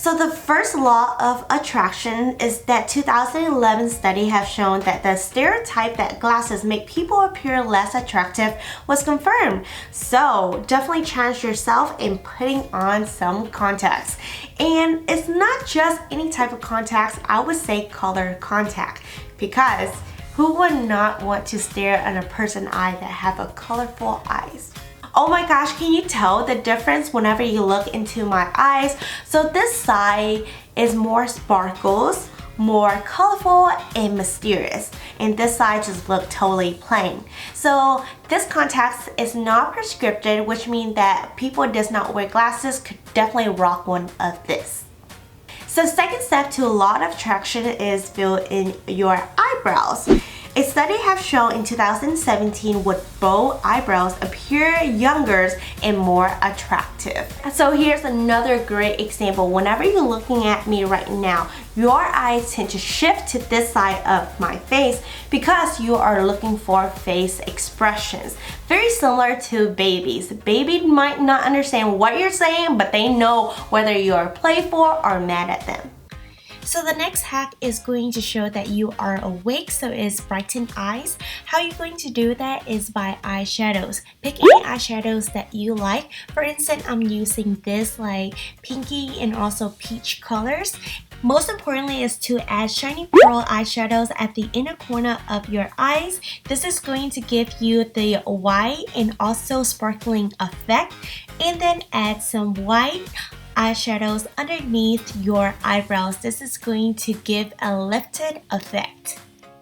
So the first law of attraction is that 2011 study have shown that the stereotype that glasses make people appear less attractive was confirmed. So definitely challenge yourself in putting on some contacts. And it's not just any type of contacts, I would say color contact, because who would not want to stare at a person's eye that have a colorful eyes? Oh my gosh, can you tell the difference whenever you look into my eyes? So this side is more sparkles, more colorful and mysterious, and this side just look totally plain. So this contacts is not prescripted, which means that people does not wear glasses could definitely rock one of this. So second step to a law of attraction is fill in your eyebrows. A study have shown in 2017 would bold eyebrows appear younger and more attractive. So here's another great example. Whenever you're looking at me right now, your eyes tend to shift to this side of my face because you are looking for face expressions. Very similar to babies. Baby might not understand what you're saying, but they know whether you're playful or mad at them. So the next hack is going to show that you are awake, so it's brighten eyes. How you're going to do that is by eyeshadows. Pick any eyeshadows that you like. For instance, I'm using this like pinky and also peach colors. Most importantly is to add shiny pearl eyeshadows at the inner corner of your eyes. This is going to give you the white and also sparkling effect. And then add some white eyeshadows underneath your eyebrows. This is going to give a lifted effect.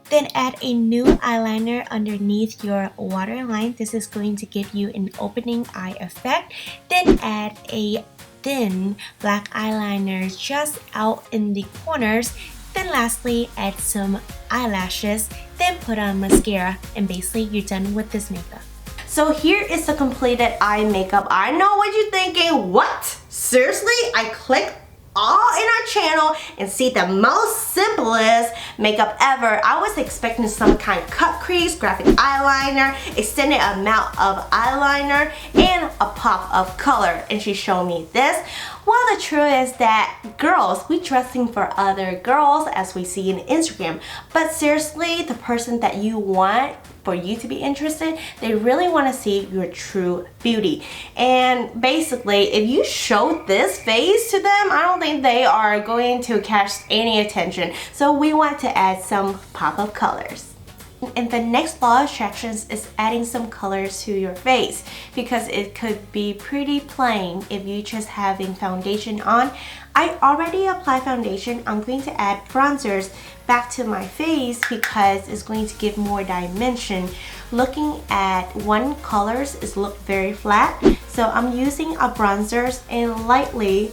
Then add a new eyeliner underneath your waterline. This is going to give you an opening eye effect. Then add a thin black eyeliner just out in the corners. Then lastly, add some eyelashes. Then put on mascara, and basically you're done with this makeup. So here is the completed eye makeup. I know what you're thinking. What? Seriously? I clicked all in our channel and see the most simplest makeup ever. I was expecting some kind of cut crease, graphic eyeliner, extended amount of eyeliner, and a pop of color. And she showed me this. Well, the truth is that girls, we dressing for other girls as we see in Instagram. But seriously, the person that you want for you to be interested, they really want to see your true beauty. And basically, if you show this face to them, I don't think they are going to catch any attention. So we want to add some pop of colors. And the next law of attractions is adding some colors to your face, because it could be pretty plain if you just having foundation on. I already applied foundation. I'm going to add bronzers back to my face because it's going to give more dimension. Looking at one colors is look very flat, so I'm using a bronzers and lightly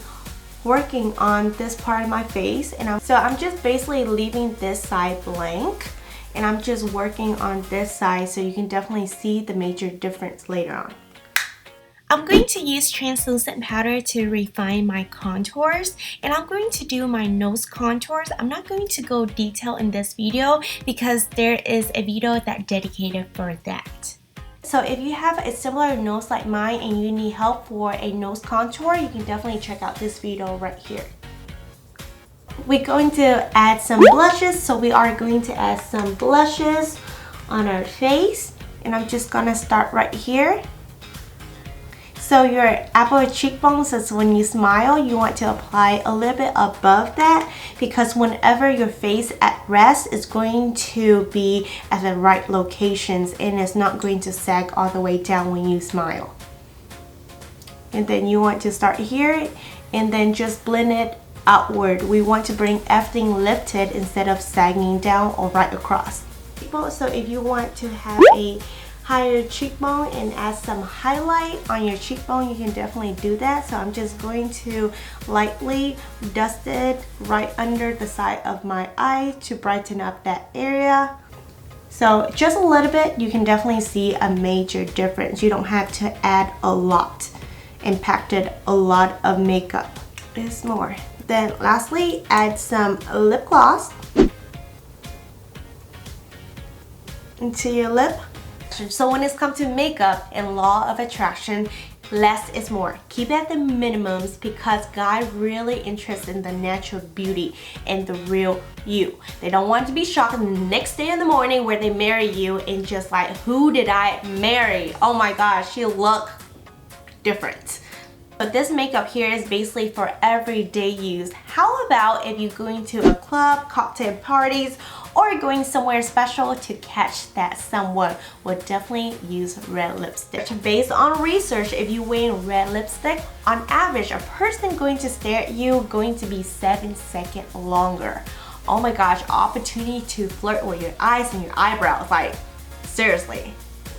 working on this part of my face. And I'm just basically leaving this side blank. And I'm just working on this side, so you can definitely see the major difference later on. I'm going to use translucent powder to refine my contours, and I'm going to do my nose contours. I'm not going to go detail in this video because there is a video that's dedicated for that. So if you have a similar nose like mine and you need help for a nose contour, you can definitely check out this video right here. We're going to add some blushes, so we are going to add some blushes on our face, and I'm just gonna start right here. So your apple cheekbones is when you smile, you want to apply a little bit above that, because whenever your face at rest is going to be at the right locations and it's not going to sag all the way down when you smile. And then you want to start here and then just blend it outward. We want to bring everything lifted instead of sagging down or right across. So if you want to have a higher cheekbone and add some highlight on your cheekbone, you can definitely do that. So I'm just going to lightly dust it right under the side of my eye to brighten up that area. So just a little bit, you can definitely see a major difference. You don't have to add a lot, impacted a lot of makeup. There's more. Then lastly, add some lip gloss into your lip. So when it's come to makeup and law of attraction, less is more. Keep it at the minimums because guys really interested in the natural beauty and the real you. They don't want to be shocked the next day in the morning where they marry you and just like, who did I marry? Oh my gosh, she look different. But this makeup here is basically for everyday use. How about if you're going to a club, cocktail parties, or going somewhere special to catch that someone would definitely use red lipstick. Based on research, if you wear red lipstick, on average, a person going to stare at you going to be 7 seconds longer. Oh my gosh, opportunity to flirt with your eyes and your eyebrows, like seriously.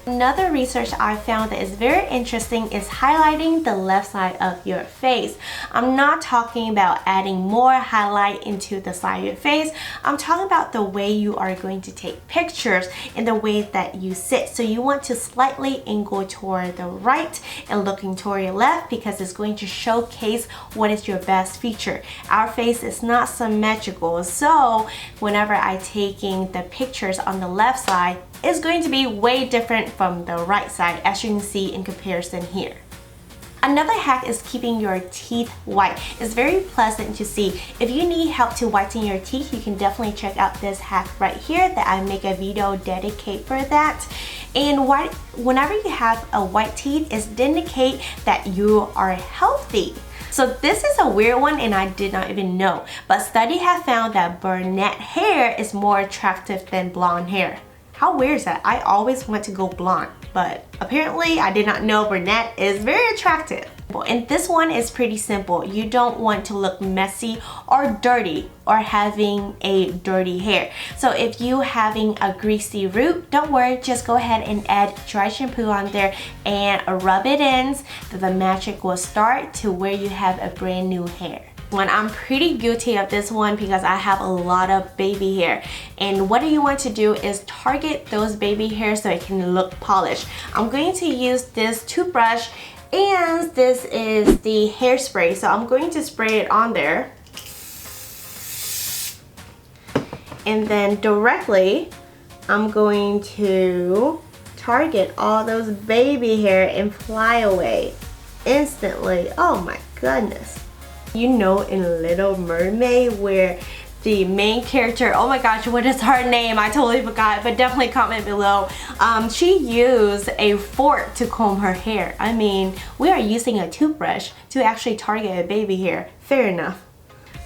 Another research I found that is very interesting is highlighting the left side of your face. I'm not talking about adding more highlight into the side of your face. I'm talking about the way you are going to take pictures and the way that you sit. So you want to slightly angle toward the right and looking toward your left because it's going to showcase what is your best feature. Our face is not symmetrical, so whenever I'm taking the pictures on the left side, it's going to be way different from the right side, as you can see in comparison here. Another hack is keeping your teeth white. It's very pleasant to see. If you need help to whiten your teeth, you can definitely check out this hack right here that I make a video dedicated for that. And whenever you have a white teeth, it indicates that you are healthy. So this is a weird one and I did not even know, but studies have found that brunette hair is more attractive than blonde hair. How weird is that? I always want to go blonde, but apparently I did not know brunette is very attractive. And this one is pretty simple. You don't want to look messy or dirty or having a dirty hair. So if you having a greasy root, don't worry, just go ahead and add dry shampoo on there and rub it in. The magic will start to where you have a brand new hair. When I'm pretty guilty of this one because I have a lot of baby hair, and what you want to do is target those baby hairs so it can look polished. I'm going to use this toothbrush and this is the hairspray, so I'm going to spray it on there and then directly I'm going to target all those baby hair and fly away instantly. Oh my goodness. You know in Little Mermaid where the main character, oh my gosh, what is her name? I totally forgot, but definitely comment below. She used a fork to comb her hair. I mean, we are using a toothbrush to actually target a baby hair. Fair enough.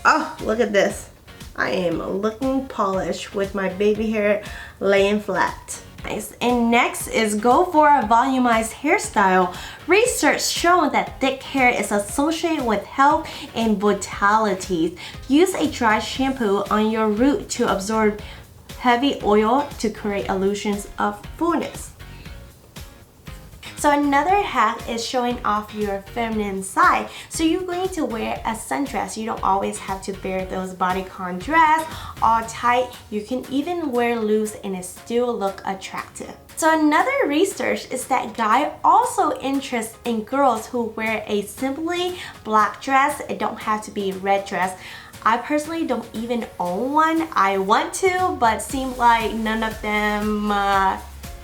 Oh, look at this. I am looking polished with my baby hair laying flat. Nice. And next is go for a volumized hairstyle. Research shown that thick hair is associated with health and vitality. Use a dry shampoo on your root to absorb heavy oil to create illusions of fullness. So another hack is showing off your feminine side. So you're going to wear a sundress. You don't always have to wear those bodycon dress all tight. You can even wear loose and it still look attractive. So another research is that guys also interest in girls who wear a simply black dress. It don't have to be a red dress. I personally don't even own one. I want to, but seems like none of them are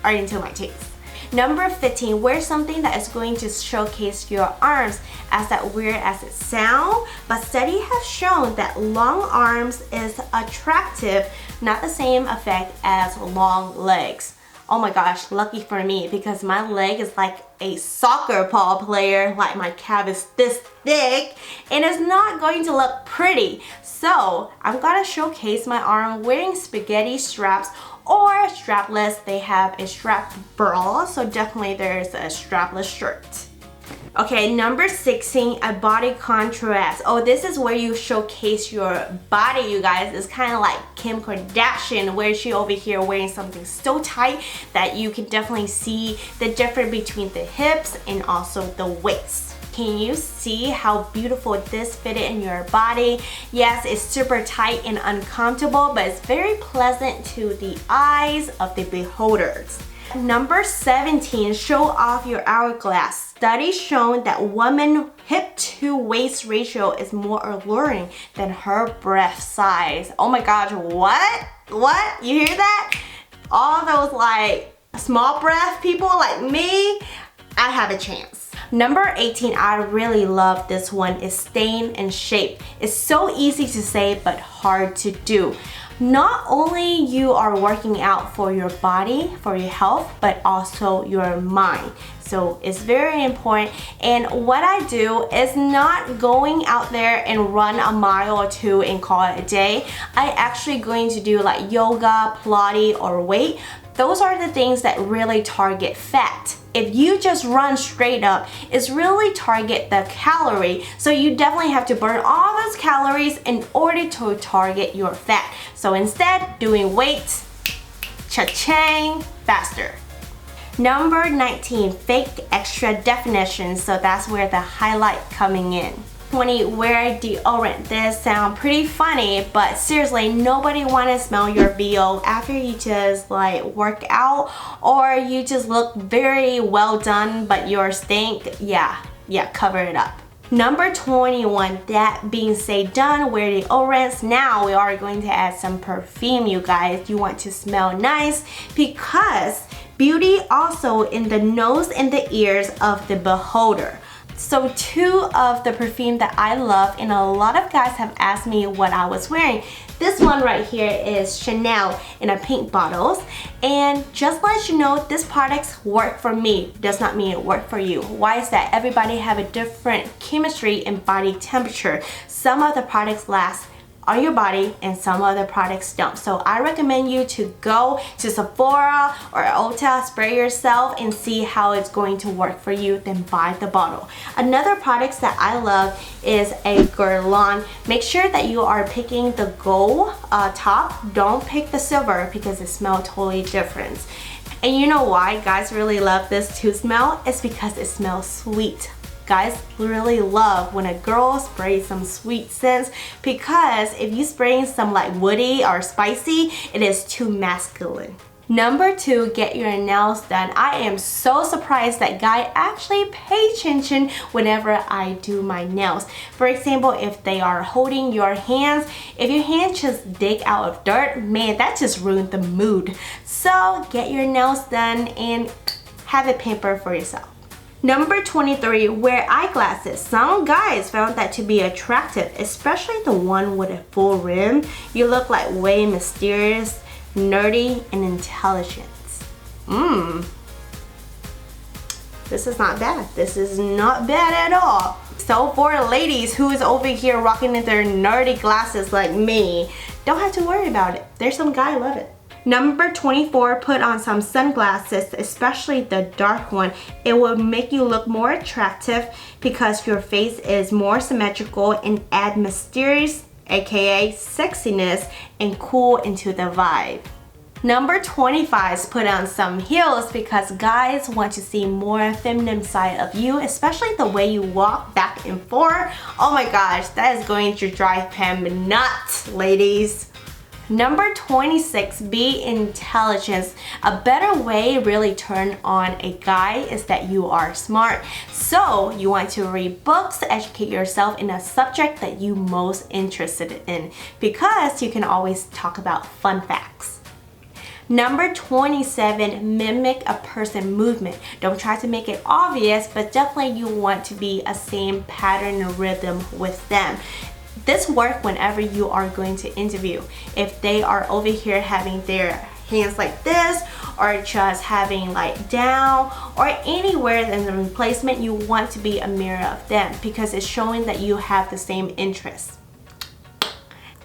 into my taste. Number 15, wear something that is going to showcase your arms. As that weird as it sounds, but studies have shown that long arms is attractive, not the same effect as long legs. Oh my gosh, lucky for me because my leg is like a soccer ball player, like my calf is this thick and it's not going to look pretty. So I'm gonna showcase my arm wearing spaghetti straps or strapless. They have a strapped bra, so definitely there's a strapless shirt. Okay, number 16, a body contrast. Oh, this is where you showcase your body, you guys. It's kind of like Kim Kardashian, where she over here wearing something so tight that you can definitely see the difference between the hips and also the waist. Can you see how beautiful this fitted in your body? Yes, it's super tight and uncomfortable, but it's very pleasant to the eyes of the beholders. Number 17, show off your hourglass. Studies shown that woman hip to waist ratio is more alluring than her breast size. Oh my gosh, what? What? You hear that? All those like small breast people like me, I have a chance. Number 18, I really love this one, is Staying in Shape. It's so easy to say but hard to do. Not only you are working out for your body, for your health, but also your mind. So it's very important. And what I do is not going out there and run a mile or two and call it a day. I actually going to do like yoga, Pilates, or weight. Those are the things that really target fat. If you just run straight up, it's really target the calorie. So you definitely have to burn all those calories in order to target your fat. So instead, doing weights, cha-chang, faster. Number 19, fake extra definition. So that's where the highlight coming in. 20, wear deodorant. This sound pretty funny, but seriously, nobody want to smell your VO after you just like work out or you just look very well done, but your stink, yeah, cover it up. Number 21, that being said done, wear deodorants. Now we are going to add some perfume, you guys. You want to smell nice because beauty also in the nose and the ears of the beholder. So two of the perfume that I love, and a lot of guys have asked me what I was wearing. This one right here is Chanel in a pink bottles. And just let you know, this products work for me. Does not mean it work for you. Why is that? Everybody have a different chemistry and body temperature. Some of the products last on your body and some other products don't. So I recommend you to go to Sephora or Ulta, spray yourself and see how it's going to work for you, then buy the bottle. Another products that I love is a Guerlain. Make sure that you are picking the gold top. Don't pick the silver because it smells totally different. And you know why guys really love this to smell? It's because it smells sweet. Guys really love when a girl sprays some sweet scents because if you spraying some like woody or spicy, it is too masculine. Number 2, get your nails done. I am so surprised that guys actually pay attention whenever I do my nails. For example, if they are holding your hands, if your hands just dig out of dirt, man, that just ruined the mood. So get your nails done and have it pampered for yourself. Number 23, wear eyeglasses. Some guys found that to be attractive, especially the one with a full rim. You look like way mysterious, nerdy, and intelligent. This is not bad. This is not bad at all. So for ladies who is over here rocking their nerdy glasses like me, don't have to worry about it. There's some guy love it. Number 24, put on some sunglasses, especially the dark one. It will make you look more attractive because your face is more symmetrical and add mysterious, aka sexiness, and cool into the vibe. Number 25 is put on some heels because guys want to see more feminine side of you, especially the way you walk back and forth. Oh my gosh, that is going to drive Pam nuts, ladies. Number 26, be intelligent. A better way really turn on a guy is that you are smart. So you want to read books to educate yourself in a subject that you most interested in because you can always talk about fun facts. Number 27, mimic a person movement. Don't try to make it obvious, but definitely you want to be a same pattern and rhythm with them. This works whenever you are going to interview. If they are over here having their hands like this or just having like down or anywhere in the replacement, you want to be a mirror of them because it's showing that you have the same interests.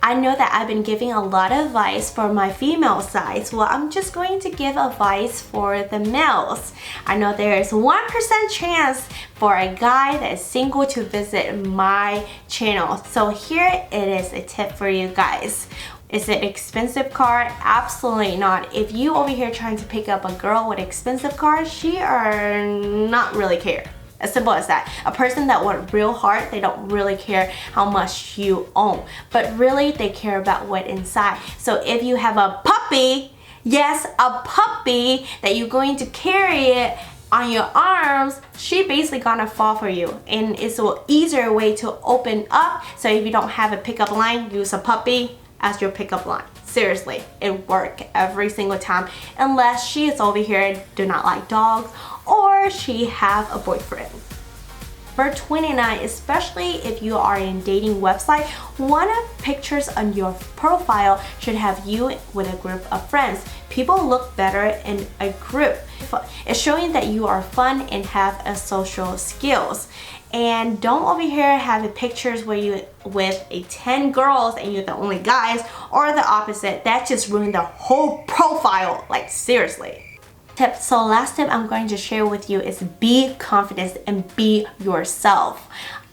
I know that I've been giving a lot of advice for my female sides. Well, I'm just going to give advice for the males. I know there is 1% chance for a guy that is single to visit my channel. So here it is a tip for you guys. Is it an expensive car? Absolutely not. If you over here trying to pick up a girl with an expensive car, she are not really care. As simple as that. A person that works real hard, they don't really care how much you own, but really they care about what inside. So if you have a puppy, yes, a puppy that you're going to carry it on your arms, she basically gonna fall for you, and it's an easier way to open up. So if you don't have a pickup line, use a puppy as your pickup line. Seriously, it works every single time, unless she is over here do not like dogs or she have a boyfriend. Number 29, especially if you are in dating website, one of pictures on your profile should have you with a group of friends. People look better in a group. It's showing that you are fun and have a social skills. And don't over here have pictures where you with 10 girls and you're the only guys, or the opposite. That just ruined the whole profile, like seriously. So last tip I'm going to share with you is be confident and be yourself.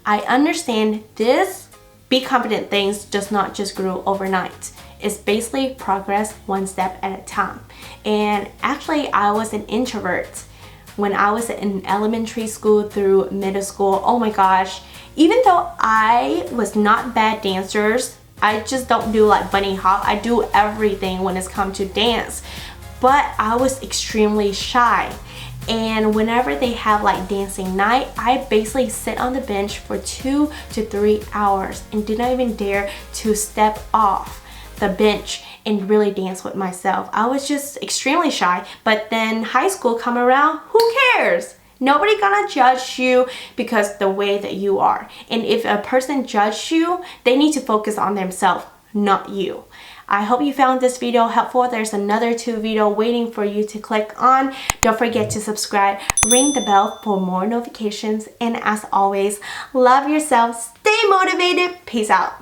I understand this be confident things does not just grow overnight. It's basically progress one step at a time. And actually I was an introvert when I was in elementary school through middle school. Oh my gosh, even though I was not bad dancers, I just don't do like bunny hop. I do everything when it's come to dance. But I was extremely shy. And whenever they have like dancing night, I basically sit on the bench for 2 to 3 hours and did not even dare to step off the bench and really dance with myself. I was just extremely shy. But then high school come around, who cares? Nobody gonna judge you because the way that you are. And if a person judges you, they need to focus on themselves, not you. I hope you found this video helpful. There's another 2 video waiting for you to click on. Don't forget to subscribe, ring the bell for more notifications, and as always, love yourself, stay motivated, peace out.